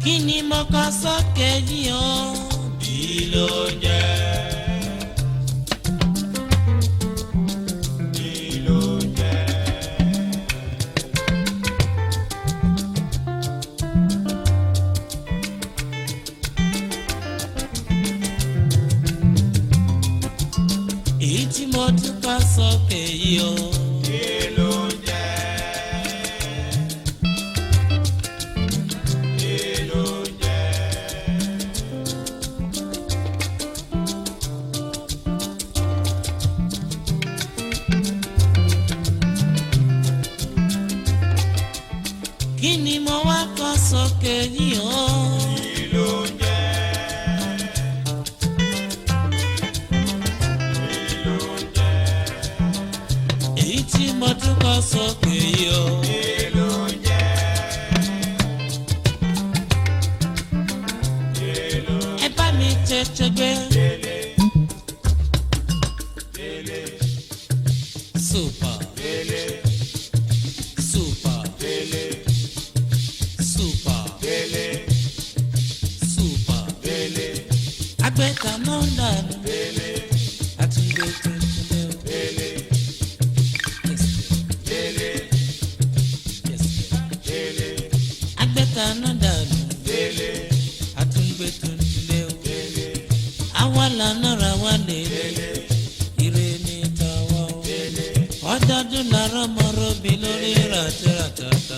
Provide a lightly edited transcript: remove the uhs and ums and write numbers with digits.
kí ni mo kọ sókè yìí o. Kí ló jẹ́? Kí ló jẹ́? èyí tí mo tún kọ sókè yìí o. Kí ló jẹ́? Kí ló jẹ́? kí ni mo wá kọ sókè yìí o. Kí ló jẹ́? Kí ló jẹ́? èyí tí mo tún kọ sókè yìí o. Kí ló jẹ́? Kí ló ẹ bá mi tètè gbé. délé? Délé, super délé, super délé, super délé, super. délé, agbẹ́ta náà dànù. délé, àtúndé tuntun o. délé, délé, délé, agbẹ́ta náà dànù. délé, àtúndé tuntun o. délé, àwa lànà ra wá lè délé, ire ní tàwa o. délé. ọdọọdún làárọ̀ mọ́rọ́ bí lórí ràtẹ́ràtàtà.